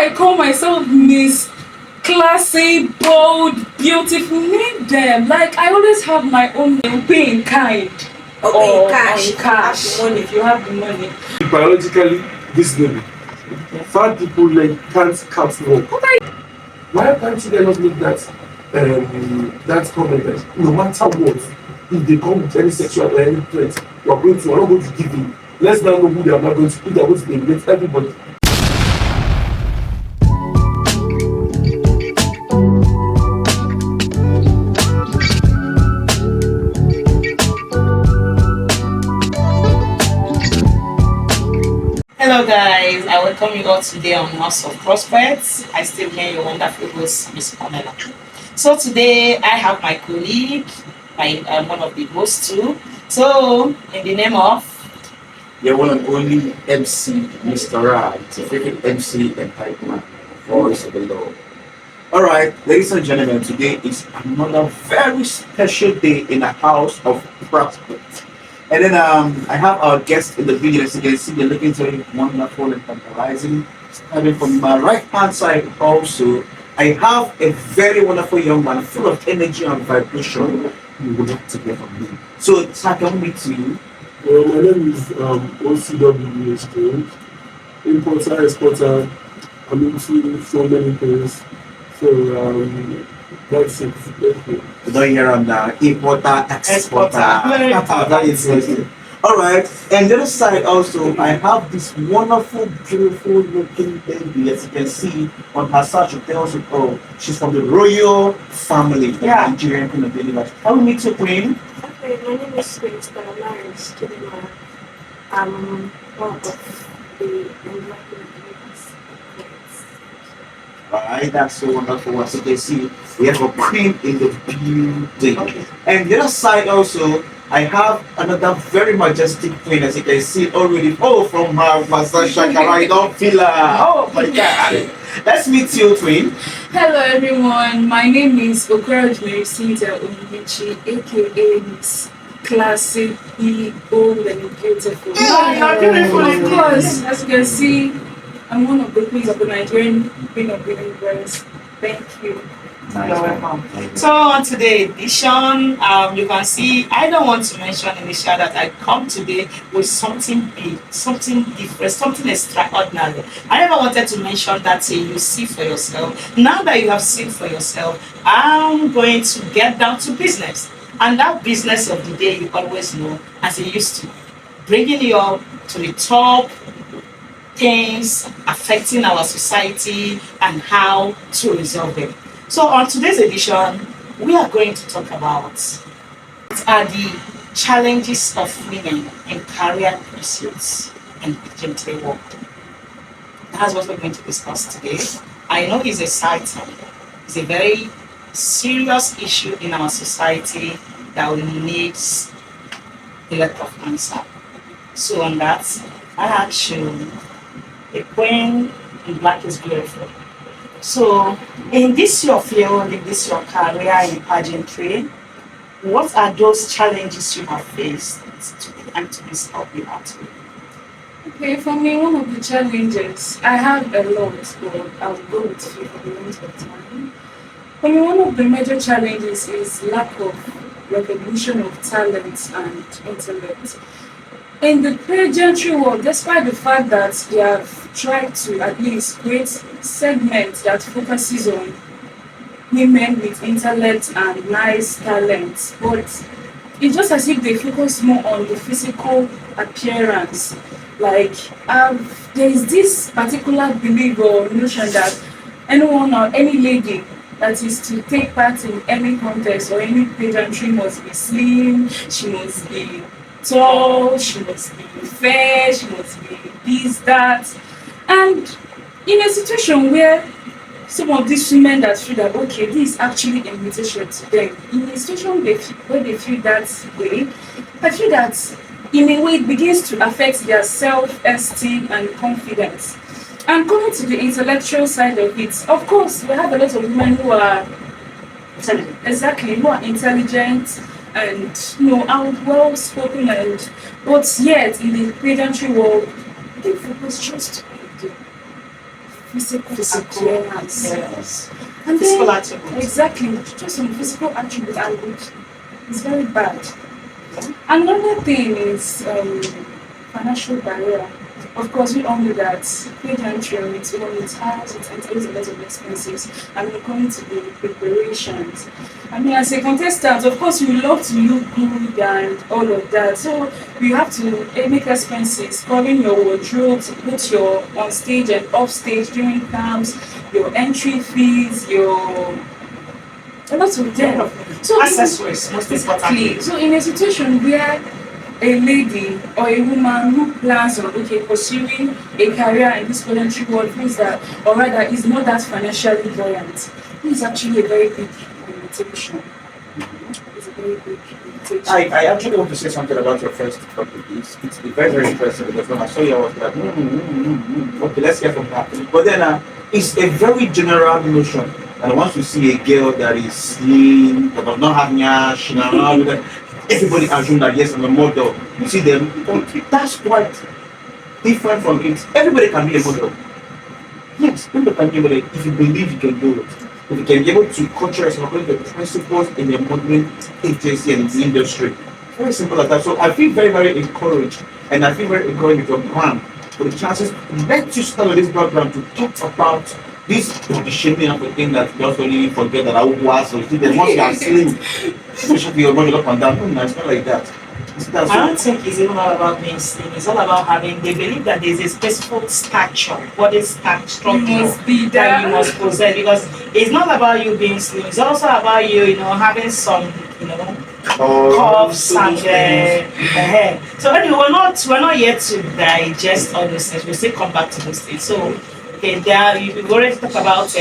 I call myself Miss Classy, bold, beautiful. Name them. Like I always have my own name. Pay in kind. Okay, Or cash. on cash. Money. If you have the money. Biologically reasonable. Fat people like can't count more. Why can't you then not make that comment that no matter what, if they come with any sexual or any threat, we're not going to give in. Let's now know who they are not going to, who they are going to eliminate everybody. Hello guys, I welcome you all today on House of Prospects. I still hear your wonderful host, Miss Pamela. So today I have my colleague, one of the hosts too. So in the name of Your one and only MC, Mr. Right, your favorite MC and hype man, voice of the Lord. Alright, ladies and gentlemen, today is another very special day in the house of prospect. And then I have our guest in the video. As you can see, they're looking very wonderful and tantalizing. Starting from my right hand side also, I have a very wonderful young man full of energy and vibration you would like to hear from me. So, sir, can we meet you? Well, my name is OCW Strange. Importer, exporter. I'm into so many things. So that's it. Thank you. You don't hear on the importer, exporter. Very Very interesting. Alright, and the other side also, I have this wonderful, beautiful looking baby, as you can see on her side. She tells you, oh, she's from the royal family, the Nigerian Queen of the Universe. How we meet your queen? Okay, my name is Grace, but I'm married to the man. I'm one of the enlightened leaders. Alright, that's so wonderful. As you can see, we have a queen in the building. Okay. And the other side also, I have another very majestic queen, as you can see already. Oh, from her Master Shakara, I don't feel her. Oh my god. Let's meet you, queen. Hello everyone. My name is Okorojme Cynthia Onyinyechi, aka Miss Classy, bold and beautiful. you're beautiful, Of course, as you can see, I'm one of the queens of the Nigerian Queen of the Universe. Thank you. You're welcome. So on today's edition, you can see I don't want to mention in the show that I come today with something big, something different, something extraordinary. I never wanted to mention that till you see for yourself. Now that you have seen for yourself, I'm going to get down to business. And that business of the day you always know as it used to. Bringing you up to the top things affecting our society and how to resolve them. So on today's edition, we are going to talk about what are the challenges of women in career pursuits in pageantry work. That's what we're going to discuss today. I know it's exciting. It's a very serious issue in our society that needs a lot of answer. So on that, I ask you, the queen in black is beautiful. So, in this your field, in this your career in pageantry, what are those challenges you have faced and to be helping out with? Okay, for me, one of the challenges, I have a lot, but I'll go with you for the length of time. For me, one of the major challenges is lack of recognition of talent and intellect. In the pageantry world, despite the fact that they have tried to at least create segments that focuses on women with intellect and nice talent, but it's just as if they focus more on the physical appearance. Like there is this particular belief or notion that anyone or any lady that is to take part in any contest or any pageantry must be slim, she must be tall, she must be fair, she must be this, that. And in a situation where some of these women that feel that okay, this is actually an invitation to them, in a situation where they feel that way, I feel that in a way it begins to affect their self-esteem and confidence. And coming to the intellectual side of it, of course, we have a lot of women who are who are intelligent and out well spoken, and but yet in the pageantry world they focus just on the physical appearance. Yes. And Physical then, attributes. exactly, just some physical attribute and it's very bad. Another thing is financial barrier. Of course, we all know that pageantry on its own, it entails a lot of expenses. And we're going to the preparations. I mean, as a contestant, of course, you love to look good and all of that. So you have to make expenses, covering your wardrobe, to put your on stage and off stage during camps, your entry fees, your a lot of them. So Accessories, most exactly. importantly. So in a situation where a lady or a woman who plans on pursuing a career in this voluntary world feels that or rather is not that financially buoyant, this is actually a very big limitation. It's a very big limitation. I actually want to say something about your first topic. It's very, very interesting because when I saw you, I was like, okay, let's hear from that. But then it's a very general notion. And once you see a girl that is slim, that does not have nyash, everybody assume that yes, I'm a model. You see them, but that's quite different from it. Everybody can be a model. Yes, everybody can be a model if you believe you can do it. If you can be able to culture yourself according to the principles in the modeling agency and in the industry. Very simple as that. So I feel very, very encouraged. And I feel very encouraged with your plan for the chances. Let you start on this background to talk about this body shaming of a thing that just only forget that I was so then once you are slim, you should be running up and down. No, it's not like that. I don't think it's even all about being slim. It's all about having. They believe that there's a specific stature, body structure Be that you there. must possess. Because it's not about you being slim. It's also about you, having some, curves and hair. So anyway, we're not yet to digest all those things. We'll still come back to those things. So. Okay, there you've already talked about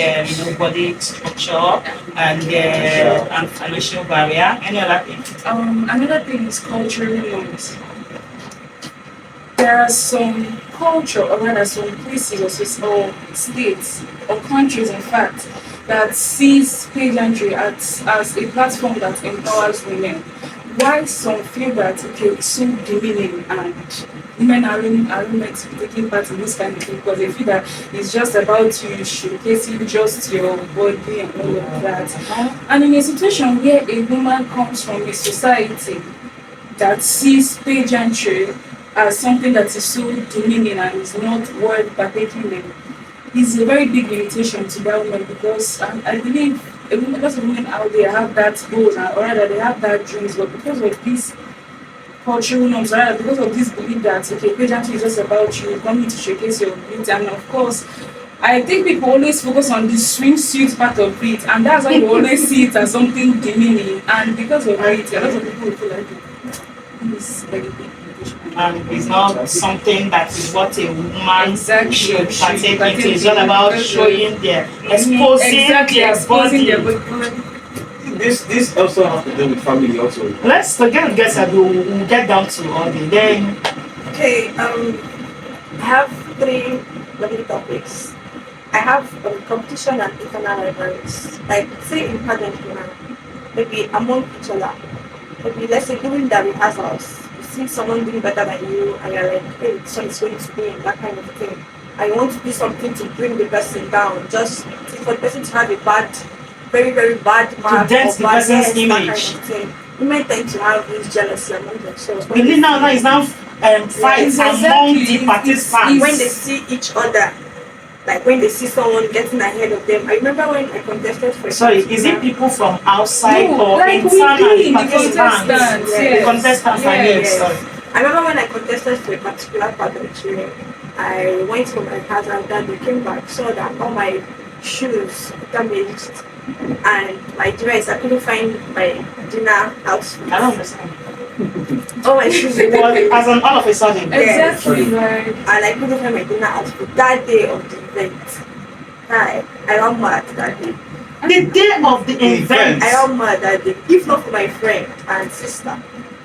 body structure and financial barrier. Any other thing? Another thing is cultural norms. There are some culture or rather some places or states or countries in fact that sees pageantry as a platform that empowers women. Why some feel that it's so demeaning and women aren't meant to be taking part in this kind of thing because they feel that it's just about you showcasing just your body and all of that. And in a situation where a woman comes from a society that sees pageantry as something that is so demeaning and is not worth partaking in, is a very big limitation to that woman because I believe a lot of women out there have that goals or rather they have that dreams, but because of this cultural norms, or rather because of this belief that pageantry is just about you coming to showcase your beauty, and of course I think people always focus on the swimsuit part of it, and that's why you always see it as something demeaning, and because of it, a lot of people feel like it's very big. And it's not something that is what a woman Exactly. should partake Partake into. It's all about in. showing exposing their body. This also has to do with family also. Let's again get that we'll get down to all the then. Okay, I have three lovely topics. I have competition and internal rivalries. Like, say in pageantry now, maybe among each other. Maybe let's say during the rehearsals, you see someone doing better than you, and you're like, hey, so it's going to be that kind of thing. I want to do something to bring the person down, just for the person to have a bad, very, very bad mark dent or the bad person's that image. kind of thing. Women tend to have this jealousy among themselves. We need now is now fights among the participants. When they see each other, like when they see someone getting ahead of them. I remember when I contested for Sorry, is it people from outside No, or like internal within the participants? contestants, The yes. contestants, I mean, Yes. sorry. I remember when I contested for a particular pageantry, I went for my house and then they came back, saw that all my shoes damaged and my dress, I couldn't find my dinner outfit. I don't understand. All my shoes were Well, damaged. as an all of a sudden. Exactly, right. And I couldn't find my dinner outfit that day of the event. I ran mad that day. The day of the event. I ran mad that day. If not for my friend and sister,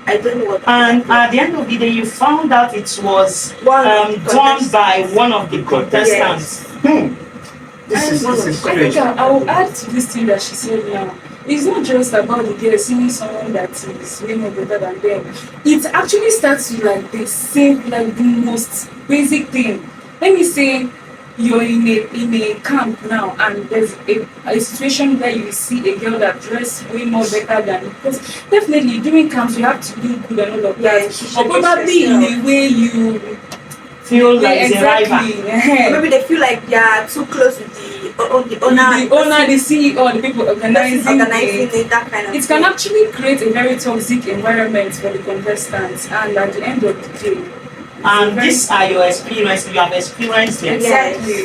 I don't know what. And at the end of the day, you found out it was done by one of the contestants. This is I crazy. think I will add to this thing that she said now. It's not just about the girl seeing someone that is way more better than them. It actually starts with like the same, like the most basic thing. Let me say, you're in a camp now, and there's a situation where you see a girl that dress way more better than you. Because definitely during camps you have to do good and all of Yeah, that. you should Or probably in yourself. a way you Feel like it's a rival. exactly. Or maybe they feel like they are too close with the owner, The owner, the CEO, the people organizing, organizing the, it, that kind of it thing. can actually create a very toxic environment for the contestants, and at the end of the day, it's a And very- these are your experiences. You have experienced them. exactly.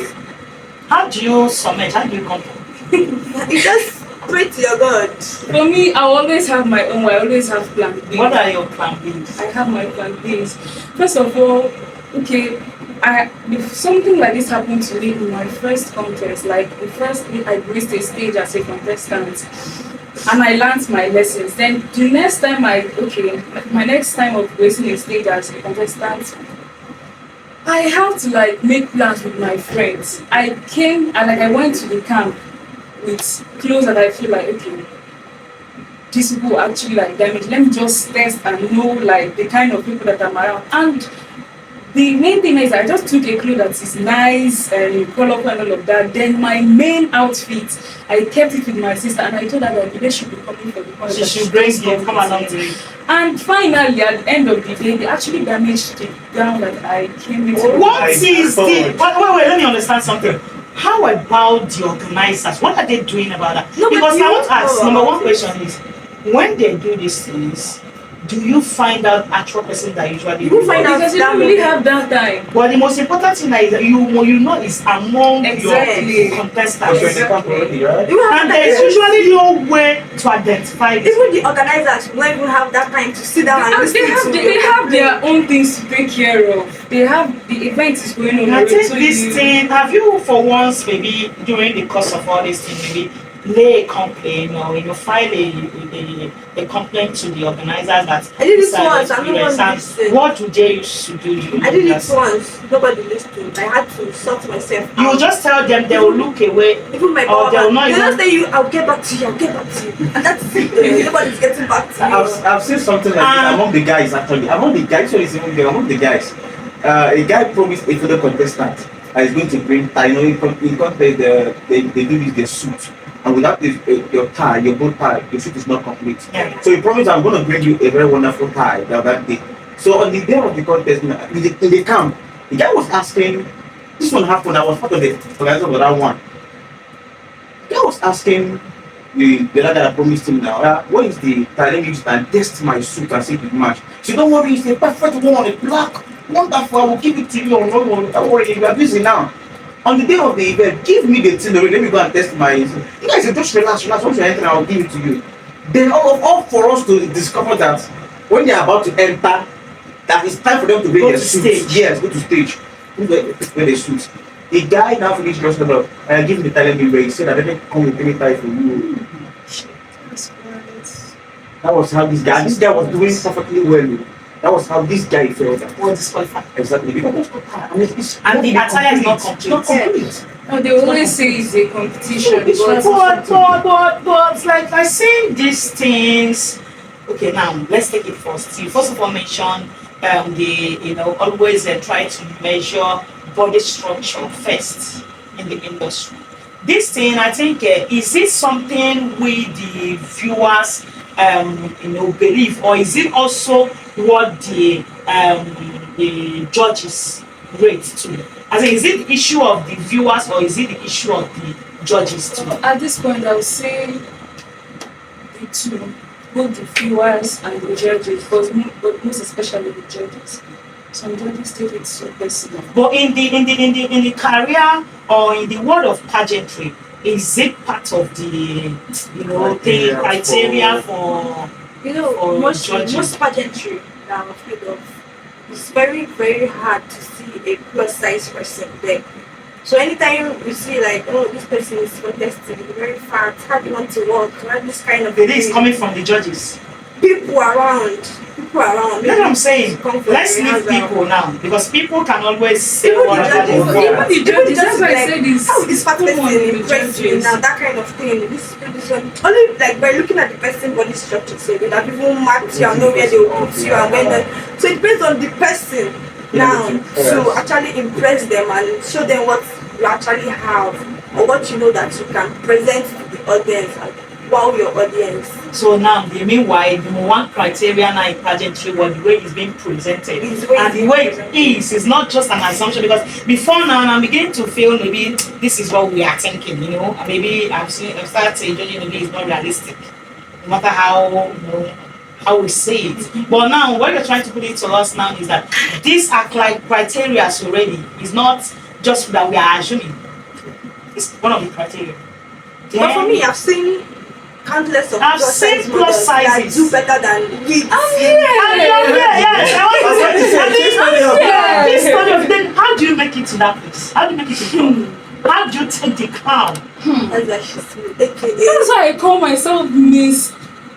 How do you submit? How do you come? You just pray to your God. For me, I always have my own way. I always have plan B. What are your plan Bs? I have my plan Bs. First of all, okay, if something like this happened to me in my first contest, like the first day I graced a stage as a contestant, and I learned my lessons. Then the next time my next time of gracing a stage as a contestant, I have to like make plans with my friends. I went to the camp with clothes that I feel like okay, these people will actually like damage. Let me just test and know like the kind of people that I'm around. And the main thing is I just took a clothes that is nice and colorful and all of that. Then my main outfit, I kept it with my sister and I told her that they should be coming for the She contest. should bring you, come along to it. And finally, at the end of the day, they actually damaged the gown that I came into. What is the wait, let me understand something. How about the organizers? What are they doing about that? No, but Because you I want to don't ask, know number about one question is when they do these things, do you find out actual person that usually You do will find it? out Because you that don't really moment. have that time. But the most important thing is that you know is among Exactly. your Because contestants. you're in the camp already, right? You have And that there's time. usually no way to identify this. Even the organizers will not even have that time to sit down and And listen to they your have their complaint. own things to take care of. They have the event is going on I already. think So this you- thing, have you for once maybe during the course of all this thing, maybe lay a complaint or file a complaint to the organizers that I did it this are once, your and no one experience, and listened. what do they used to do? I did it once, nobody listened. I had to sort myself You out. just tell them they will look away. Even my or they will power not bank, they just even. say I'll get back to you, I'll get back to you. And that's it. Nobody's getting back to I've seen something like this among the guys actually. Among the guys, so it's even there, among the guys. A guy promised a fellow contestant is going to bring tie. You know, they do this their suit. And without your tie, your bow tie, your suit is not complete. Yeah. So he promised I'm going to bring you a very wonderful tie that day. So on the day of the contest, in the camp, the guy was asking, this one happened, I was part of the organizer of that one. The guy was asking the other that I promised him now, what is the tie? Let me use it and test my suit and see if it match. So don't worry, it's a perfect one, a black, wonderful, I will give it to you. Don't worry, you are busy now. On the day of the event, give me the thing, let me go and test my. You guys say, just relax. Once you're entering, I'll give it to you. Then all for us to discover that when they are about to enter, that it's time for them to bring Go their to suits. stage. Yes, go to stage. Wear the suits. The guy now finished dressing up. Give me the time, let me wear. He said, I didn't come with any tie for you. That was how this guy was doing perfectly well. That was how this guy felt. Was disqualified. Exactly. Because And the attire is not complete. It's not complete. No, they always say it's a competition. But like I say these things. Okay, now let's take it first. You first of all mentioned always try to measure body structure first in the industry. This thing, I think, is it something we the viewers believe, or is it also what the judges rate too? As in, is it the issue of the viewers or is it the issue of the judges too? At this point, I would say the two, both the viewers and the judges, but most especially the judges. Some judges take it so personal. But in the career or in the world of pageantry, is it part of the the criteria for or most judging. pageantry that I'm afraid of, it's very, very hard to see a plus size person there. So anytime you see like, oh, this person is contesting, very fat, hardly want to walk, right? This kind of It is thing. coming from the judges? People around. That's what I'm saying. Let's leave people now because people can always say Even what the they judges, want. Even the judges, that's why I like, said this. how this fat person common with the impress you judges. now, that kind of thing. This one. Only like by looking at the person body structure, so that people mark you and know where they will put you and when the, so it depends on the person. now Yes. to actually impress them and show them what you actually have or what you know that you can present to the audience and wow your audience. So now, the meanwhile, the one criteria now in pageantry was the way it's being presented. It's the way And it's the being way presented. it is not just an assumption because before now, I'm beginning to feel maybe this is what we are thinking, and maybe I've started saying maybe it's not realistic, no matter how we see it. But now, what you're trying to put it to us now is that these are like criteria already. It's not just that we are assuming. It's one of the criteria. But for me, I've seen countless of I've plus seen size plus models that sizes. do better than we. Yes. I want to say, That's what yeah, this study of then how do you make it to that place? How do you make it to the top? How do you take the crown? That's like she's AKA. That's why I call myself Miss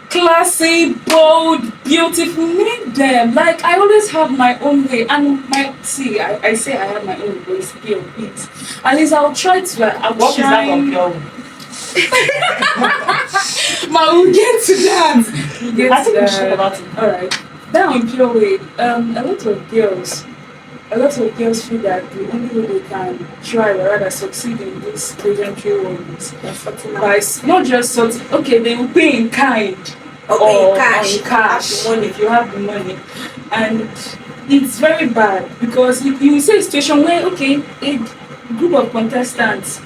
Classy, bold, beautiful. Name them. Like I always have my own way, and I say I have my own way. Skill, it. At least I'll try to. What is that of your But we'll get to that. We'll get I think to we should that. about it. Alright. That on pure weight, a lot of girls feel that the only way they can try or rather succeed in this pageantry world is by not just okay, they will pay in kind Okay, or cash. in cash Have the money. if you have the money. And it's very bad because you see a situation where okay, a group of contestants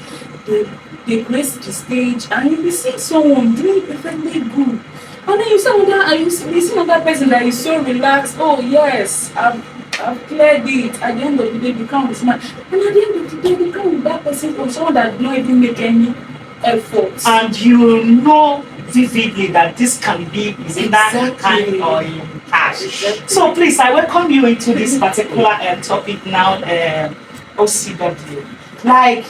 they grace the stage and you see someone doing perfectly good. And then you see another person that is so relaxed. Oh yes, I've cleared it. At the end of the day, the crown is mine. And at the end of the day, the crown with that person or someone that did not even make any effort. And you know vividly that this can be in that Exactly. kind or in cash. Exactly. So please, I welcome you into this particular topic now, OCW. Like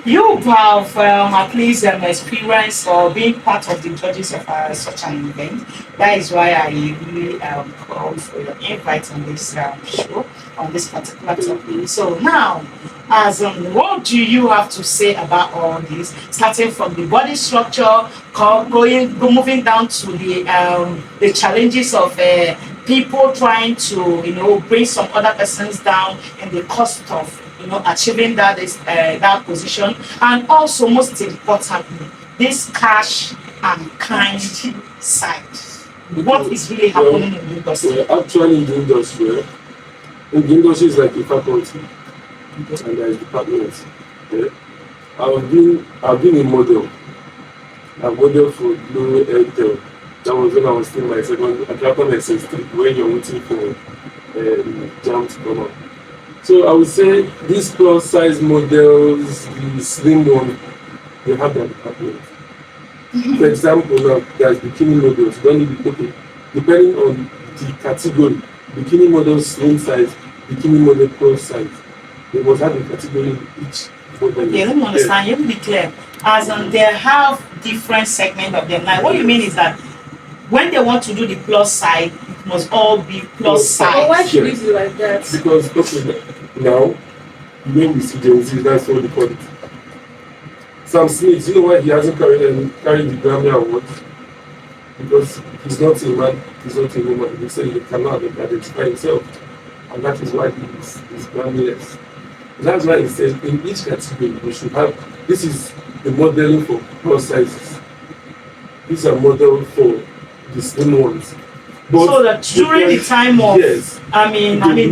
you have at least experience or being part of the judges of such an event. That is why I really called for your invite on this show, on this particular topic. So now, as what do you have to say about all this, starting from the body structure, moving down to the challenges of people trying to bring some other persons down in the cost of achieving that position, and also most importantly, this cash and kind side. What is really happening in the industry? Well, actually, in the industry is like a faculty, and there is departments. Yeah? I've been a model. I modeled for Blue Airtel. That was when I was still my second attractant SS3 when you're waiting for jam to come up. So I would say these plus size models, the slim one, they have their department. For example, now there's bikini models. You don't need okay, depending on the category, bikini model slim size, bikini model plus size. They must have a category in each model. Yeah, let me understand. You have to be clear. As they have different segments of them. Like what you mean is that when they want to do the plus side, it must all be plus size. But why should it be like that? Because okay, now when we see Gen Z, that's what they call it. Sam Smith, you know why he hasn't carried the Grammy Award? Because he's not a man, he's not a woman. They say he cannot identify himself. And that is why he's Grammyless. That's why he says in each category we should have, this is the modeling for plus sizes. These are models for the slim ones. But so that during the time of yes,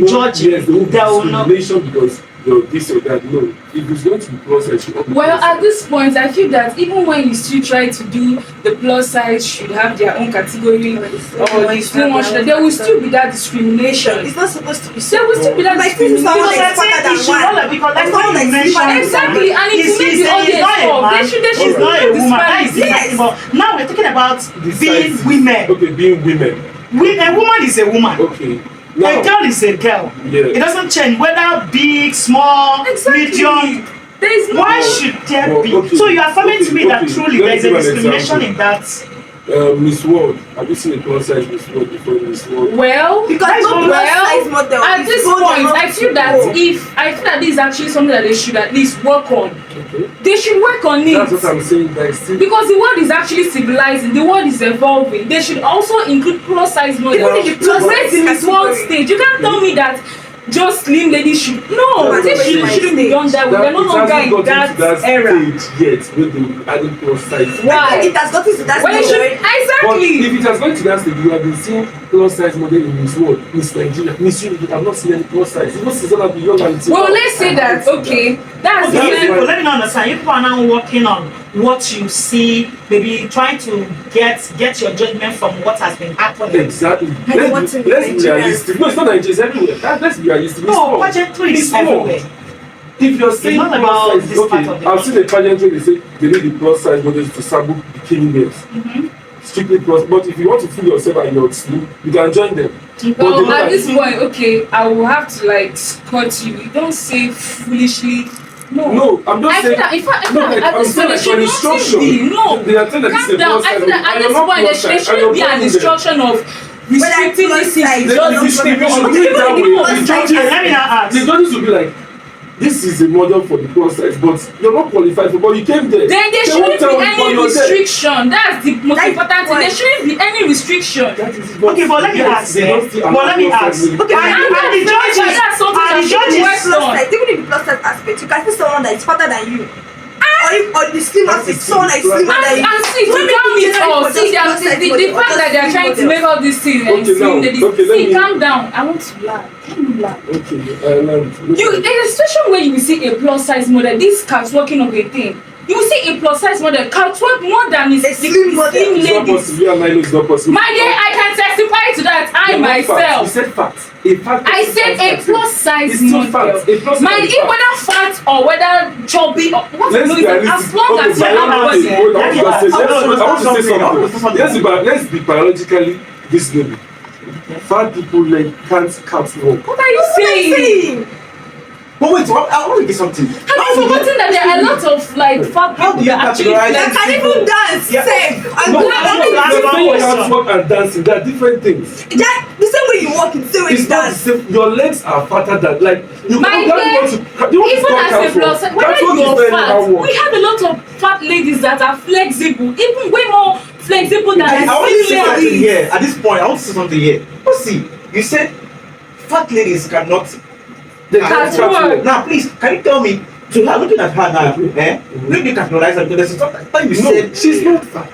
judging, yes, there will be there will not. discrimination because you're this or that. No, if it's going to be plus size, it should not be Well, plus at size. this point, I feel that even when you still try to do the plus size should have their own category, or the slim one should, there will still be that discrimination. It's not supposed to be There will still be that Like, this is discrimination. someone Because I better think than it should one. not because that's That's what not you like mentioned. Exactly, and it will make the audience not a talk. man. They should She's not a woman. That is disparity. different. But now we're talking about The being sizes. women. Okay, being women. A woman is a woman. Okay. A Now, girl is a girl. It yeah. doesn't change whether big, small, Exactly. medium. There is no. Why should there Well, be? okay, So you are affirming to me that okay, truly let there me is a give an discrimination example. in that. Miss World. Have you seen a plus size Miss World before Miss World? Well, Because That's no all. plus size model. at is this good point, enough I feel to that go. this is actually something that they should at least work on. Okay. They should work on it. That's what I'm saying. That is still Because the world is actually civilizing, the world is evolving. They should also include plus size models. Even in the To plus raise size in this world category. stage. You can't tell me that just slim ladies should no, No, this that's shouldn't be done that way. We're no it longer hasn't in gotten to that era. stage yet where they will add in plus size. Why? It has gotten to that Well, it stage should already. But exactly. if it has gone to that stage, you have been seeing plus size model in Miss World, Miss Nigeria, Miss Universe. I've not seen any plus size. Even Susanna Beyond and Well, let's say that okay, that's Okay, you the people, let me not understand. You people are now working on what you see, maybe trying to get your judgment from what has been happening. exactly. I want Let's to be be realistic. No, it's not Nigeria, it's everywhere. Let's be realistic. It's No, small. pageantry is It's small. everywhere. If you're saying not plus about size, this part okay, of the I've seen a pageantry they say they need the plus size models to sample bikini girls. Strictly plus, but if you want to fool yourself and you're slim, you can join them. well, But at this point, okay, I will have to like cut you. You don't say foolishly. No, I'm just I feel saying. that in fact, No, like, at I'm this saying point, like there for should not instruction. be no. They are telling that Calm this is a down. plus I size, feel that at and this you're not point, there plus size, and shouldn't you're be an joining them. instruction of restricting plus this thing. size, They Just should restrict be it. doing it that way. Plus The size, judges, let me now ask. the judges will be like, this is a model for the plus size, but you're not qualified for. But you came there. Then there They won't shouldn't tell be you, but any you're there. restriction. That's the most That's important thing. There why- shouldn't be any restriction. That is Okay, but let me yes, ask. they don't still But allow let me plus ask. size models. Okay, and the judges, That's something and the that should be judges. worked Plus on. size, even in the plus size aspect, you can see someone that is fatter than you. Or the slim aspect, someone that is slimmer than you. And see, to Women calm be it generally all, for see, just plus size the models or fact that just they're slim trying to models. make all these things and Okay, slim now, ladies. okay, let See, me- calm down. I want to laugh. Let me laugh. Okay, I learned. You, there's a situation where you will see a plus size model, this catwalking of a thing. You will see a plus size model catwalk more than A slim model. It's not ladies. possible. You and I know it's not possible. My dear, I can testify to that. I You're not fat. You myself. said fat. A fat I person said can a fat. plus size It's still model. fat. A plus My size is dear, fat. whether fat or whether chubby or what Let's know be is realistic. as long Okay, as you have biologically, body. hold on, I want to say I want to say something. Let's be biologically reasonable. Fat people like can't catwalk. What are you saying? But wait, I want to get something. Have you forgotten that there are a lot of like fat How do people you that actually categorize They flex? can even dance Yeah. safe and No, do I want to everything. ask the one thing question. catwalk and dancing, they are different things. The same way you walk, it's the same way you It's not the dance. same. Your legs are fatter than like you My can't dear, want to. You want to Even call as a catwalk. plus, whether Catwalk is you're very fat, hard work. we have a lot of fat ladies that are flexible, even way more flexible than I want to say slim something ladies. here. At this point, I want to say something here. But see, you said fat ladies cannot. They Catwalk. can't catwalk. Now, please, can you tell me? So, I'm looking at her now. Maybe you categorize her because there's something you No, said. she's not fat.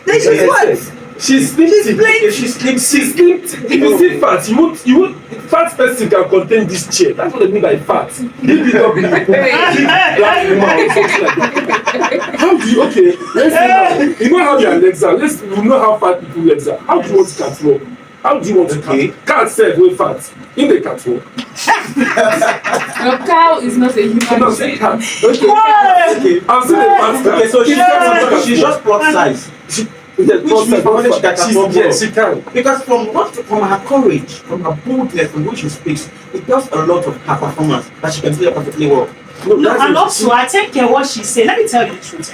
Then she's Yes, what? yes. She's slim. She's thick. plain. She's slim. She's slim. If you see fat, you won't. Fat person can contain this chair. That's what I mean by fat. Maybe not be black woman or something like that. How do you? Okay, let's say you know how their legs are. You know how fat people legs are. How do you want to catwalk? How do you want to cat self with fat in the catwalk? Your cow is not a You human cannot say being. cat. Okay, I'm saying a fat cat. Okay, so she's just plus size. Yes, Which means probably she can catwalk yes, she can. Because from her courage, from her boldness, from which she speaks, it does a lot of her performance that she can play perfectly well. No, No, that's and it. also I take care what she said. Let me tell you the truth.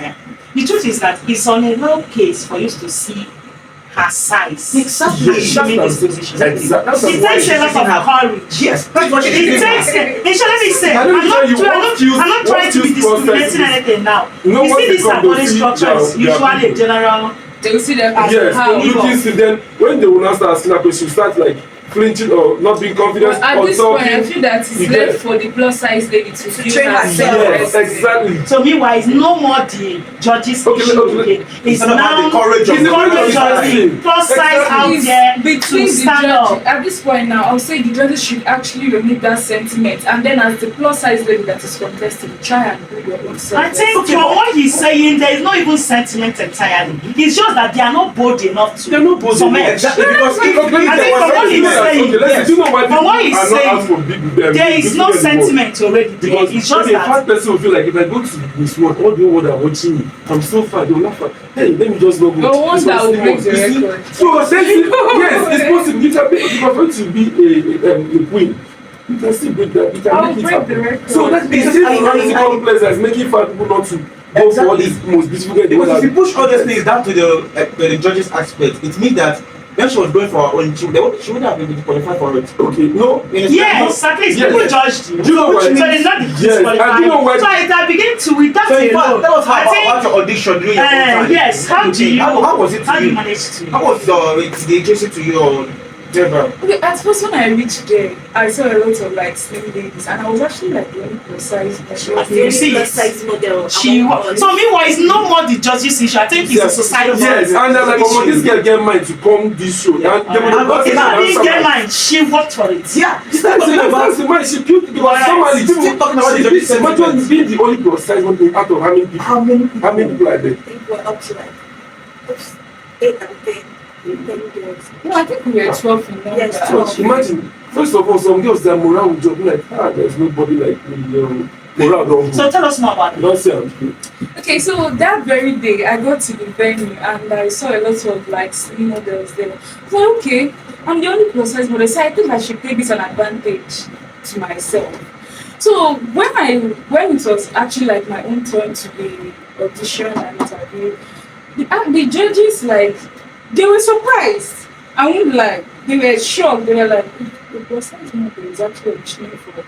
The truth is that it's on a low case for you to see her size. Exactly. And showing this position. Exactly. That's It why takes a lot of courage. Yes, that's what she It did. takes. Let me say. Now, let me tell you, I'm not trying to be discriminating anything now. You know You what see, they this come to body see structure is their usually a people. general. They will see them as Yes, how. looking see then when they will not start asking her questions, start like flinching or not being confident But at or this point, I talking. feel that it's You left get- for the plus size lady to feel train herself. Yes, exactly. So meanwhile, it's no more the judges Okay, issue okay. again. It's not about now the courage of It's the courage of of the the plus size Exactly. out It's there between to the stand judge up. at this point now, I'll say the judges should actually remove that sentiment, and then as the plus size lady that is contesting, try and do your own self. I think from what he's saying, there is not even sentiment entirely. It's just that they are not bold enough to. They're not bold Some enough. Exactly, Yeah, because that's if- why- I think there was from what something he's that- saying, okay, let's yes. do you know why From what people he's are not saying, out for big there is no sentiment already there. Because It's just maybe a that. fat person will feel like if I go to this world, all the world are watching me. I'm so fat, they will laugh at hey, let me just not go. No This wonder was will too break much. the You see? record. So yes, it's possible. You can be prefer to be a queen. You can still break that. You can I'll make it break happen. the record. So that's Because it's I- already complex as making fat people not to go for all these most beautiful girls. Because if you push all these things down to the judges aspect, it means that when she was going for her own, she wouldn't have been able to qualify for it. Okay, no. Yes, at least Yes. people judged you. Do you know why? So it's not the Yes, and do you know why? So I begin to with that So in fact, alone. that was how I think, about your audition during your own time. yes. How do you? How was it to How do you? you manage to? How was the agency to you? Or Never. Okay, at first when I reached there, I saw a lot of like slim ladies, and I was actually like the only plus size. She was the You only see plus it. size model. She among was. us. So meanwhile, it's no more the judges issue. I think it's a society. Yes, and they're like, oh, this girl get mind to come this show. Yeah. And they And will okay, now this girl mine, she worked for it. Yeah. This That's is the mind she built because Right. normally Still people talking about the she judges' imagine sentiments. being the only plus size one thing out of how many people? How many people? How many people are there? I think we're up to like 8 and 10. 10 girls. No, I think we were 12 in number. Yes, So 12. imagine, first of all, some girls their morale will drop like, there's nobody like me. Morale don't So go. tell us more about it. Don't say I'm good. Okay, so that very day I got to the venue and I saw a lot of like slim models there. So okay, I'm the only plus size model, so I think I should take this an advantage to myself. So when it was actually like my own turn to be audition and interview, the judges like they were surprised. I won't like they were shocked. They were like, the plus size model is actually auditioning for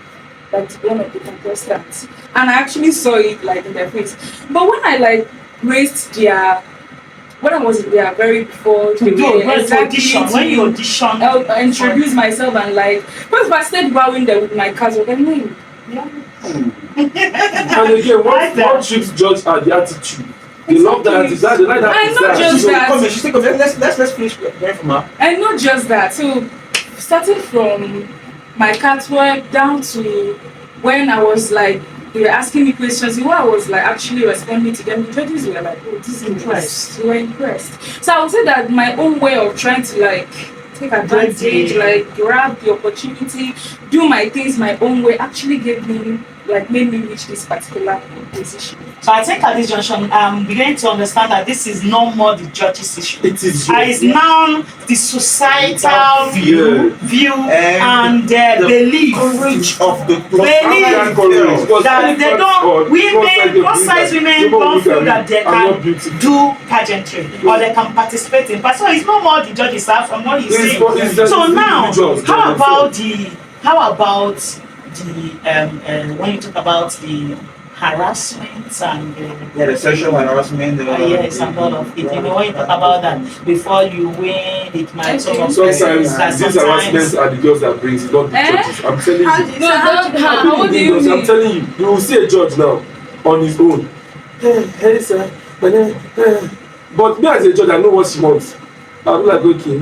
like one of the contestants, and I actually saw it like in their face. But when I like raised when I was in their very before To they do were a great audition. When you to, audition, introduce myself and like first I started bowing there with my cousin. Then And again, what trips judge are the attitude. They love that attitude. They like that. And not just So that. come here, she's taking. Let's finish hearing from her. And not just that. So starting from my catwalk down to when I was like they were asking me questions, when I was like actually responding to them, the judges were like, oh, this is Impressed. They were impressed. So I would say that my own way of trying to like take advantage, like grab the opportunity, do my things my own way actually gave me like made me reach this particular position. so I think at this junction, I'm beginning to understand that this is no more the judges' issue. It is. It's now the societal view and belief. Courage of the Believe that they don't, women, plus size women don't feel that they can do pageantry or they can participate in. But so it's no more the judges are from what you say. So now, how about the when you talk about the harassment and the sexual harassment. yes, and all of it. You know, when you talk about that before you win, it might sort of Sometimes these harassments are the girls that brings it, not the judges. I'm telling How you. do you No, say how do you what do you I'm mean? telling you, you will see a judge now on his own. Hey sir. But me as a judge, I know what she wants. I'm like, okay.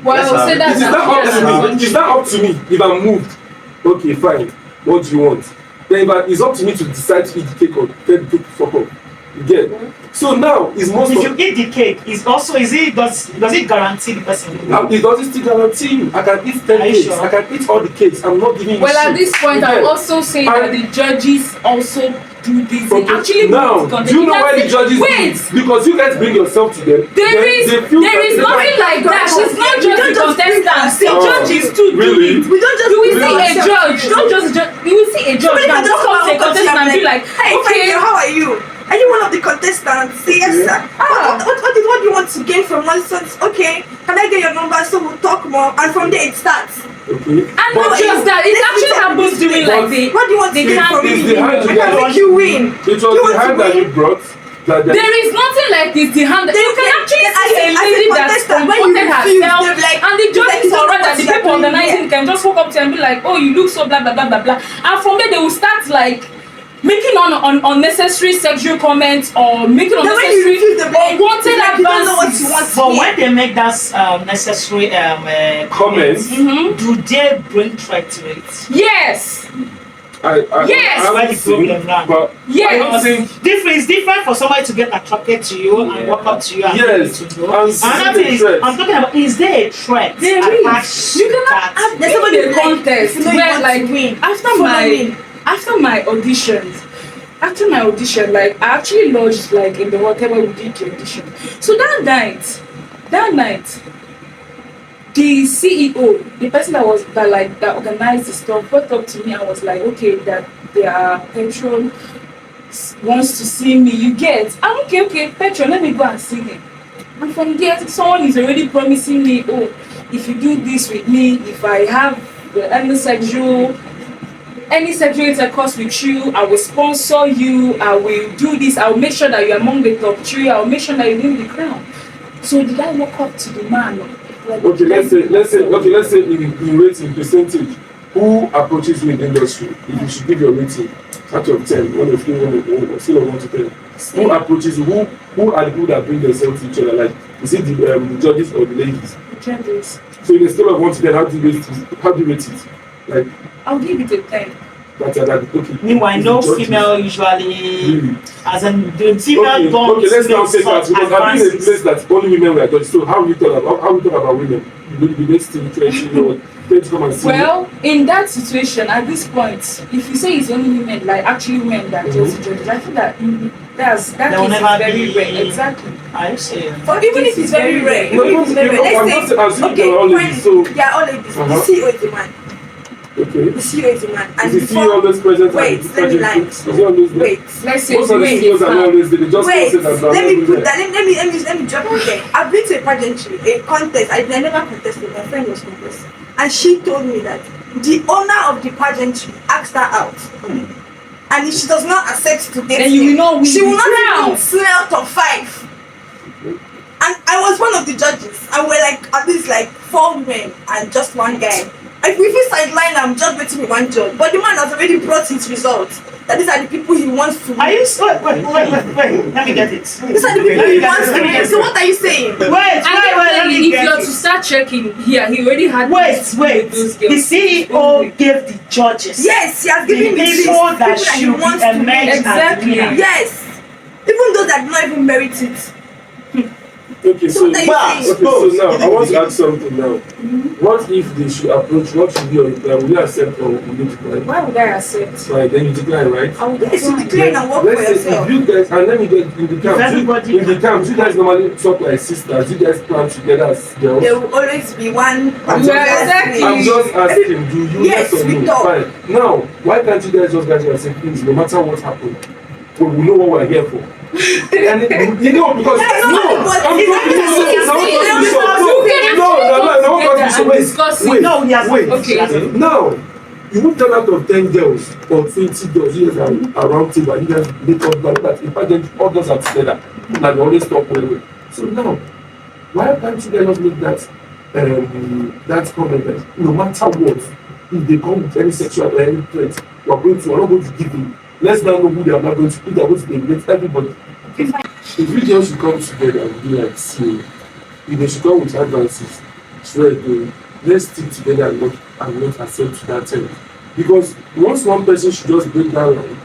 Well, I would say It is that's not up to me. It's not up to me if I'm moved. Okay, fine. What do you want? Then it's up to me to decide to eat the cake or tell the cake to fuck up. You get? So now it's most if of you eat the cake, does it guarantee the person will win? it doesn't still guarantee you. I can eat 10 Are you cakes. sure? I can eat all the cakes. I'm not giving you well, at shit. this point, You I get? will also say that the judges also do this. They Okay, actually now, do do you know why the judges wait. do? Because you guys bring yourself to them. There then is they feel that they nothing can- like that. She's not We just don't the just bring contestant. The ourselves. judges too do Really? it. We don't just You will bring see a ourselves judge. to you. Don't just judge. You will see a judge Somebody now. can just Just come to a walk up to you contestant and be like, hey, okay. Fabio, how are you? Are you one of the contestants? Say yes, sir. What do you want to gain from nonsense? Okay, can I get your number so we'll talk more? And from there it starts. Okay. And not just that, it actually happens during like the. What do you want to They gain can't from It's me? the hand I you can make you win. It was the hand that you brought. There is nothing like this. The hand. You can actually see a lady that's comported herself, and the judges or rather the people organizing can just walk up to her and be like, "Oh, you look so blah blah blah blah blah," and from there they will start like making unnecessary sexual comments or making unnecessary unwanted advances. But when they make that necessary Comments. do they bring threat to it? Yes. Yes. I Where the haven't seen, problem now. but Yes. I don't think. It's different for somebody to get attracted to you and walk up to you and Yes. tell you to go. And Another see thing is, the threat. I'm talking about, is there a threat? There is. You cannot have There's somebody a like, contest if you know you where want like to win, after follow my me. after my auditions. After my audition, like I actually lodged like in the hotel where we did the audition. So that night, the CEO, the person that organized the stuff, walked up to me and was like, okay, that their patron wants to see me. You get? I'm okay, patron, let me go and see him. And from there, someone is already promising me, oh, if you do this with me, if I have any sexual intercourse with you, I will sponsor you, I will do this, I will make sure that you're among the top 3, I will make sure that you win the crown. So did I walk up to the man Like, Okay, let's say in rating percentage, who approaches you in the industry? If you should give your rating out of 10, one of you, scale of 1 to 10. Who approaches you? Who are the people that bring themselves to each other? Like, is it the judges or the ladies? Judges. So in a scale of 1 to 10, how do you rate it? How do you rate it? Like, I'll give it a 10. that's okay. Meanwhile, no Judges. female usually, Really? as in the female Okay, don't let's now make take that such because I've been in a advances. place that only women were judged. So how we talk about women? We next thing try to come and see. Well, in that situation, at this point, if you say it's only women, like actually women that just judges, I feel that that There will case is never very be- rare. Exactly. I say. For even if it's very rare, No, even if it's very rare, I'm let's not say, assuming they are all okay, ladies, so they are all ladies. The Uh-huh. CEO is a man. okay. The CEO is a man. And Is the CEO always present? wait, at the let me project? lie. Is he always there? Wait. Let's say Most of the wait, CEOs are not always there. They just Wait, sit and let me down put there. that. Let me drop it there. I've been to a pageantry, a contest. I never contested. My friend was contesting, and she told me that the owner of the pageantry asked her out, and if she does not accept to date then you will him, not win she will the not crown. even smell top 5. And I was one of the judges, and we're like at least like 4 women and just one guy. Like we feel sidelined, I'm just waiting with one judge, but the man has already brought his results. That these are the people he wants to. Are you wait, let me get it. These are the people he wants to win. So what are you saying? Wait, And let then me if get you're it. to start checking here, he already had Wait, those the girls. CEO gave the judges Yes, he has the given me list people people that that he should wants be to emerged win. as Exactly. winners. Yes, even those that do not even merit it. Okay, So so what are you saying? okay, so now I want to ask something now. What if they should approach? What should be your reply? Will you accept or will you decline? Why would I accept? Right, then you decline, right? I would Yes, you decline. declare and work for Let's say yourself. if you guys and let me get in the camps. everybody- In the camps, you guys normally talk like sisters. You guys plan together as girls. There will always be one. I'm Yeah, exactly. I'm just asking, do you Yes, yes or we no? talk. Fine. Now, why can't you guys just guys and say, please, no matter what happened, we know what we're here for. And you know, because That's no, not what- I'm it's talking not to what you. it's No, saying. no, It's not no, what discuss it. No, he has wait. Okay. Now, you would 10 out of 10 girls or 20 girls, you guys are around table, and you guys make up like that. In fact, all girls are together, and they always talk well. So now, why can't you guys not make that comment that no matter what, if they come with any sexual or any threat, we're not going to give in. Let's now know who they are not going to, who they are going to eliminate everybody. If you girls should come together and be like, see, if they should come with advances, swear to let's stick together and not accept to that end. Because once one person should just break that line,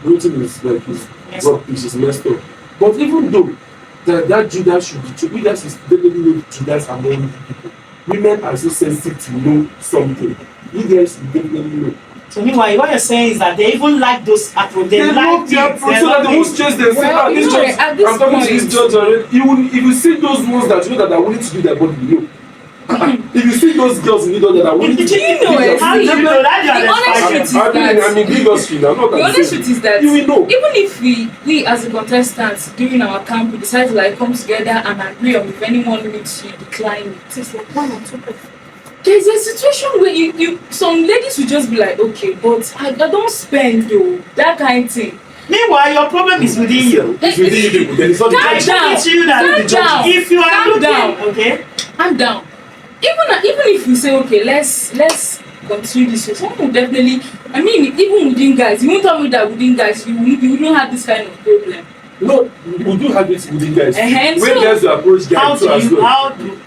everything is like his rubbish is messed up. But even though that Judas should be Judas is definitely know Judas among people. Women are so sensitive to know something. You guys definitely know. So meanwhile, what you're saying is that they even like those approach. They They like know their it. approach so that they won't chase them. Say, Well, this you know, judge, at this I'm talking to this point- judge already. If you see those ones that you know that are willing to do their body, you know. If you see those girls in the middle that are willing to Do you know give their it? How do you know that you are The honest the truth is I've been that in the industry now. I'm not the honest truth is that you will know. even if we as a contestants during our camp we decide to like come together and agree on if anyone needs to decline it. It's like 1 or 2 people. There's a situation where you some ladies will just be like, okay, but I don't spend though, that kind of thing. Meanwhile, your problem is within you. If you think you then it's not the Calm judge. down. It's you that Calm the judge. down. If you are Calm looking, down. okay. I'm down. Even if you say okay, let's continue this way, someone will definitely. I mean, even within guys, you won't tell me that within guys you don't have this kind of problem. No, we do have it within guys. And When so- guys to approach How guys do too as you? well. How do?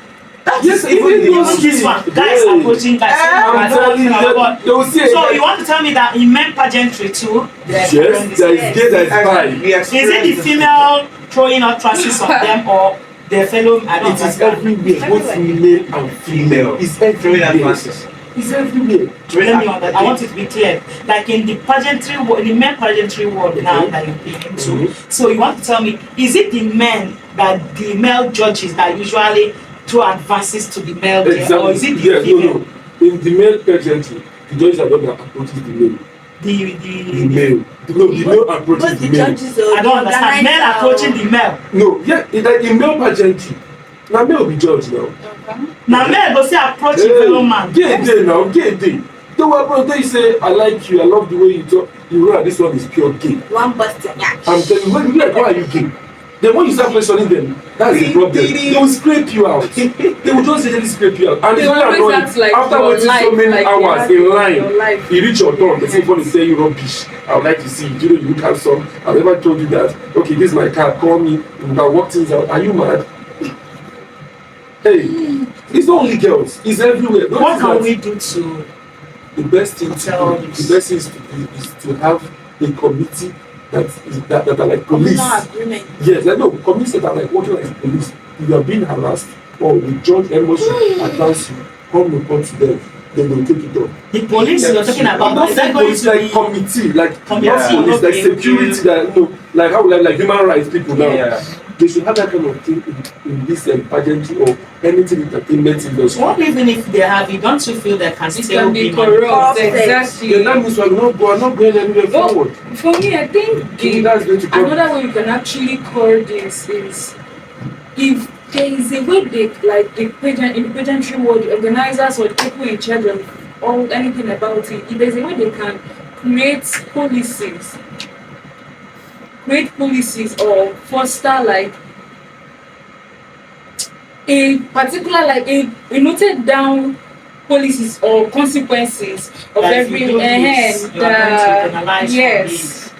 That Yes, is even even those this one. Guys yeah. approaching guys. I'm I don't telling you, know about. they will see a So guy- you want to tell me that in men pageantry too? Yes, there is gay that is bi. Is it the female throwing utterances on them or the fellow? I don't It is know. everywhere, both male and female. It's Throwing everywhere. advances. It's everywhere. Let me I want it to be clear. Like in the pageantry world, in the men pageantry world now that you've been into. So you want to tell me, is it the men that the male judges that usually throw advances to the male girl, or is it the Yes, female? no. In the male pageantry, the judges are not that approaches the male. The The male. No, the male approaches But the the male. judges I don't understand. Men approaching the male. No, yeah, in male pageantry, now male be judge now. Now men go say approach a fellow man. Gay day now, gay day. Don't worry, they say, I like you, I love the way you talk. You know that this one is pure gay. One busting. Yeah. I'm telling you, why are you gay? Then when you start questioning them, that's the problem. They will scrape you out. They will just literally scrape you out. And They it's very always annoying. act like After your waiting so life, many like you hours have in your line, life. you reach your turn, the same phone is saying you rubbish. I would like to see you. Do you know you look handsome? I've never told you that. Okay, this is my car, call me. You can work things out. Are you mad? Hey, it's not only girls, it's everywhere. Don't What do can that. we do to The best thing to tell do, this? the best thing is to do is to have a committee that are like police. Communal agreement. Yes, I know committees that are like working like police. If you are being harassed or the judge emotion advance you, come report to them, then they'll take it up. The police you're talking about, Not is that going police, to like be committee, like committee? not police, like Okay, security okay. that like how like human rights people now. Yeah. They should have that kind of thing in this pageantry or anything entertainment industry. What even if they have it, don't you feel they can It still can be manipulated? corrupt. Corrupted. Exactly. Then that means we are not going anywhere Well, forward. for me, I think That's going to come. another way you can actually call this is if there is a way they like the pageant in the pageantry world, the organizers or the people in charge of all anything about it, if there's a way they can create policies or foster like a particular like a noted down policies or consequences of That if every you do this, you are going to penalize for yes,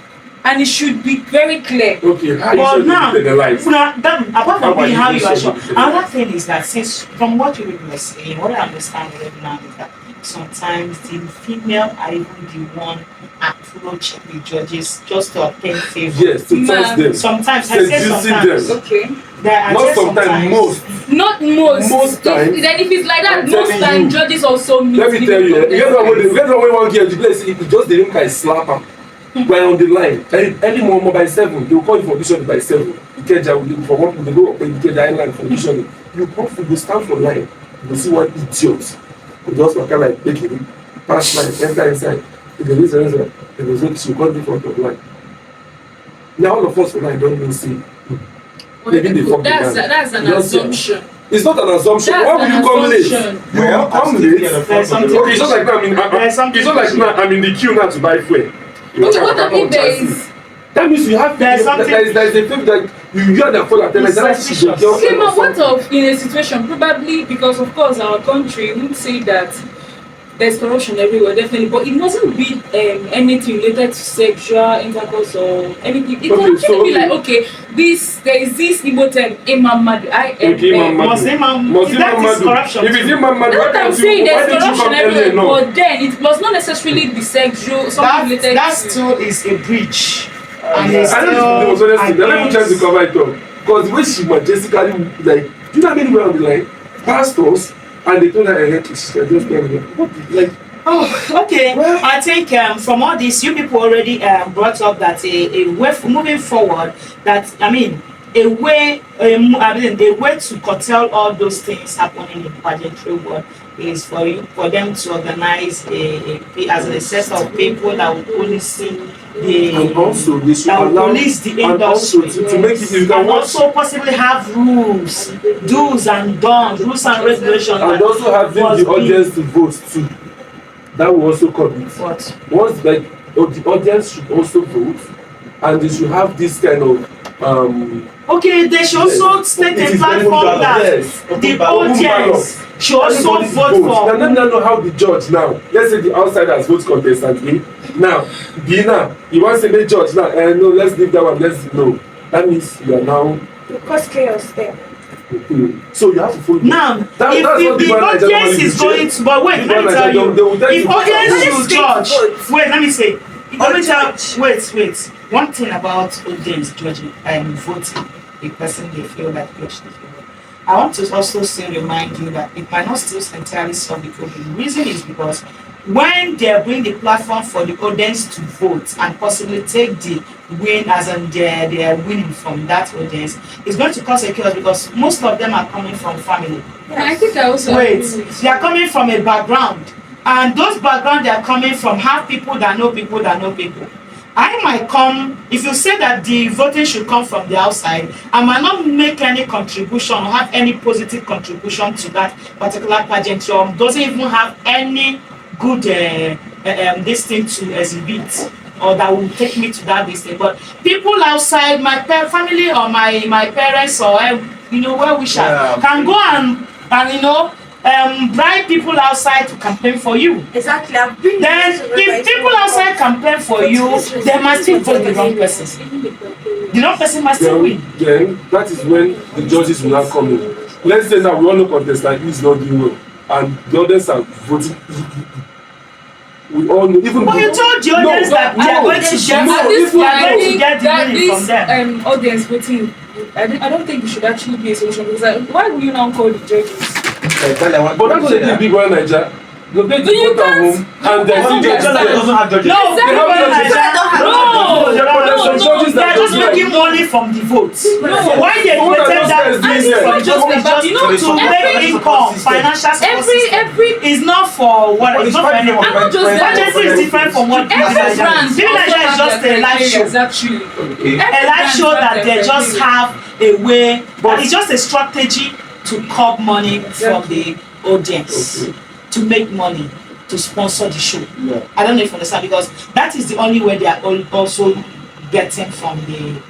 and it should be very clear. Okay, how Well, you now, should penalize? apart How from are being you how you going are to sure, penalize? another thing is that since from what you were saying, what I understand right now is that sometimes the female are even the one approaching the judges just to obtain favor. Yes, to touch them. Sometimes I say Seducing sometimes. them. Okay. That I Not say sometimes, most. Not most. Most times, Then if it's like that, I'm most telling times you. judges also meet. Let me tell you, people you from know when their sides. one girl, you place it just the guy slap am. We're on the line. Early morning by 7, they will call you for audition by 7. Ikeja will do for one, they go up in Ikeja Island for auditioning. You come, you go stand for line. You go see one idiot. You just walk out like making pass line, enter inside. If they raise the answer, they go say, you can't be front of line. Now all of us for line don't mean see. Maybe they fuck the man. That's an You don't see am. assumption. It's not an assumption. That's Why would an you come late? assumption. You will come I'm late. still here There's something- Okay, it's not like now. It's not like now. I'm in the queue now to buy fuel. Okay, what if there is That means you have. There's something- There is a thing that you are the full attendance. That's Suspicious. your girlfriend okay, or but what something. of in a situation probably because of course our country would say that there's corruption everywhere definitely, but it mustn't be anything related to sexual intercourse or anything. It Okay, can actually so, be like okay, there is this Igbo term Imamadu. Okay, Imam Must Imam- Must that Imam is Madu. corruption If it's too. Imam Madu, That's why what I'm can't saying. you? Why There's did you corruption come earlier? everywhere, No. but then it must not necessarily be sexual. Something related That to. still is a breach. And yeah. it's I still don't know. Honestly, they're not even trying to against- cover it up because the way she majestically like, do you know how many people on the line? Pastors, and they told her, "Hey, just tell me what like." Oh, okay. Well- I think from all this, you people already brought up that a way moving forward. That I mean, a way to curtail all those things happening in pageantry world is for them to organize as a set of people that will police the And also, they should that will allow, police the and also industry. to make it, you can And watch, also possibly have rules, do's and don'ts, rules and regulations. and also having must the be- audience to vote too. That will also come it. What? Once like the audience should also vote, and they should have this kind of Okay, they should also Yes. state It a is platform very that yes. the Open audience should also everybody's vote Now for. let me know how the judge now. Let's say the outsiders vote contestantly. Now, Bina, you want to say the judge now? No, let's leave that one. Let's no. That means you are now. Because chaos there. So you have to follow. Now, That's if what the one I don't audience want is to going say. to, but wait, The let me one I tell don't- they will you, tell if you audience to should vote. judge, wait, let me say, let me tell, Judge. wait, one thing about audience judging and voting the person they feel like judge the people. I want to also still remind you that it might not still entirely solve the problem. The reason is because when they bring the platform for the audience to vote and possibly take the win as in they are winning from that audience, it's going to cause a chaos because most of them are coming from family. I think I also Wait, agree with they are coming from a background, and those background they are coming from have people that know people that know people. I might come, if you say that the voting should come from the outside, I might not make any contribution or have any positive contribution to that particular pageant, or doesn't even have any good this thing to exhibit. or that will take me to that distance. But people outside my family or my parents or well wishers Yeah. can go and bribe people outside to campaign for you. Exactly. I've been Then in this if people outside campaign for you, they might still vote the wrong person. The wrong person might still win. Then that is when the judges will now come in. Let's say now we all know contestant is not doing well, and the others are voting. We all know. Even But you told the audience that we are going to get At this we point, are I going to think get the that money from them. this audience voting, I don't think it should actually be a solution because why will you now call the judges? But that's what they did Big Brother Naija. They take the You vote at can't- home and then you the can't- judges there. doesn't have judges. No, They have people in judges. Nigeria- There's some judges they that are just don't like. making money from the votes. No. Why they What are created those that guys doing this there? from just But you know, to make income, financial support every system. Is not for what it's not for anyone. I'm not just Pageantry is different from what every Nigeria brand is. Big Nigeria is just a live show. Actually, Okay. A live show that they just have a way, but it's just a strategy to curb money from the audience, to make money, to sponsor the show. Yeah. I don't know if you understand, because that is the only way they are also getting from the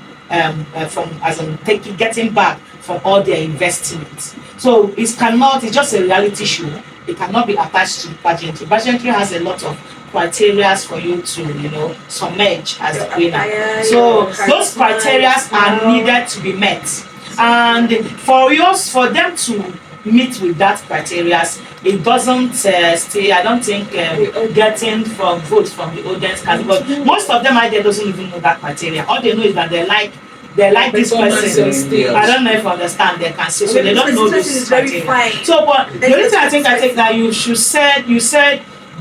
getting back from all their investments. So it's just a reality show. It cannot be attached to pageantry. Pageantry has a lot of criteria for you to submerge as a winner. So those criteria are needed to be met, and for them to meet with that criteria, it doesn't stay. I don't think getting from votes from the audience can, because most of them out there doesn't even know that criteria. All they know is that they like this person. Yeah. I don't know if you understand. They can say so. They don't know this is very criteria. fine. So, but the only thing I take that you said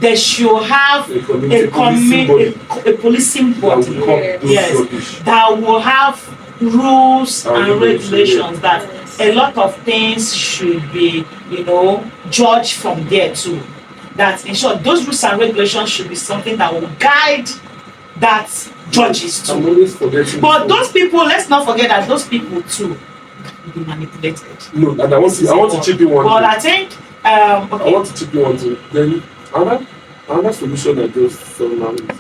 they should have a policing body. Yes, that will have rules and regulations that a lot of things should be, judged from there too. That in short, those rules and regulations should be something that will guide that judges I'm too. always forgetting. But those people, let's not forget that those people too can be manipulated. No, and I want to chip in one But thing. I think, I okay. want to chip in one thing. Then another solution I just saw now is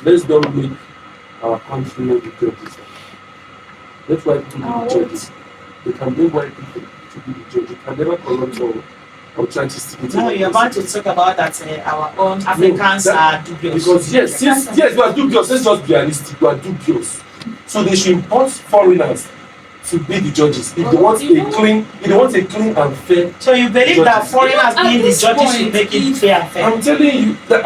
let's don't make our country know the judges. Let's white people be the judges. They can bring white people to be the judges. They can never corrupt or try to stick it. Now you're about to talk about that our own Africans are dubious. Because yes, we are dubious. Let's just be realistic. We are dubious. So they should import foreigners to be the judges. If they want a clean and fair. So you believe that judges. foreigners At being the this judges point, will make it fair and fair? I'm telling you that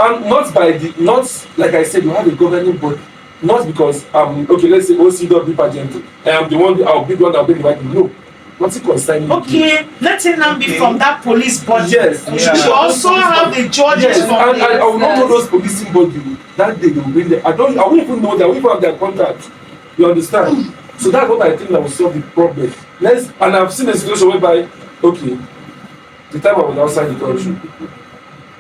not like I said, you have a governing body. Not because okay, let's say OCW pageantry. I'll be the one that'll bring the white people. No. Nothing concerning Okay, let it now be from that police body. Yes. We should also have the judges Yes, from and I will not know those policing body that day they will bring them. I won't even know that. We even have their contact. You understand? So that's what I think that will solve the problem. And I've seen a situation whereby, okay, the time I was outside the country,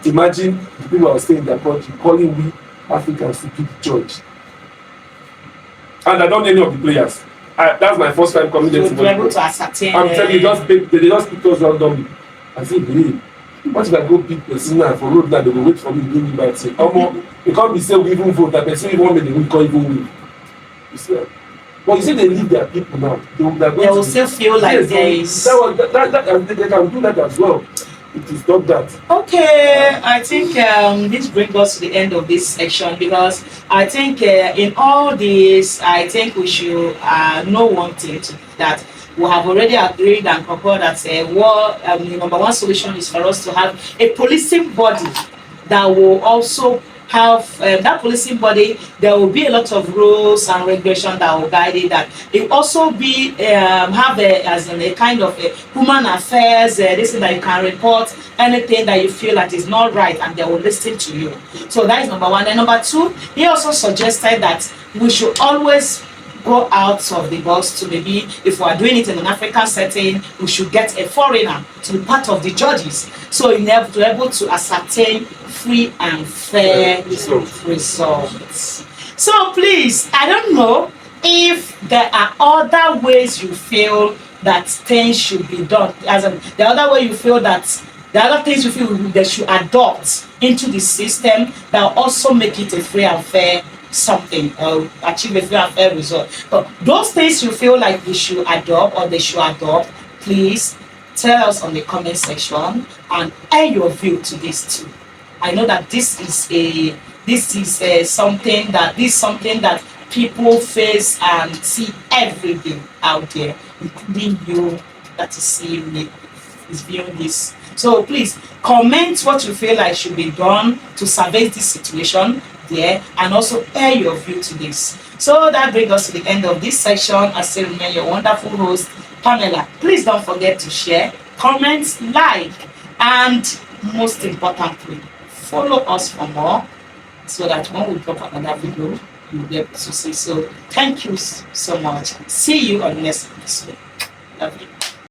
imagine the people who are staying in their country calling we Africans to be the judge. And I don't know any of the players. That's my first time coming there to to be able work. to ascertain. I'm telling you, they just pick us randomly. I say, hey, what if I go pick person now for road now, they will wait for me to bring me back. Say, you can't be saying we even vote, that person even make the week or even win. You see, but you say they leave their people now. They will still feel like yes, there is. They can do that as well. It is not that. Okay, I think this brings us to the end of this section, because I think in all this, I think we should know one thing, that we have already agreed and concurred that the number one solution is for us to have a policing body that will also have that policing body. There will be a lot of rules and regulations that will guide it. That it also be have a kind of a human affairs. This is that you can report anything that you feel that is not right, and they will listen to you. So that is number one. And number two, he also suggested that we should always go out of the box to maybe, if we are doing it in an African setting, we should get a foreigner to be part of the judges, so you have to be able to ascertain free and fair results. So please, I don't know if there are other ways you feel that things should be done, the other way you feel that the other things you feel they should adopt into the system that will also make it a free and fair something or achieve a free and fair result. But those things you feel like we should adopt or they should adopt, please tell us on the comment section and air your view to this too. I know that this is something that people face and see every day out there, including you that is seeing me, is viewing this. So please comment what you feel like should be done to survey this situation there and also air your view to this. So that brings us to the end of this section. I still remain your wonderful host, Pamela. Please don't forget to share, comment, like, and most importantly, follow us for more so that when we drop another video, you'll be able to see. So thank you so much. See you on the next episode. Love you.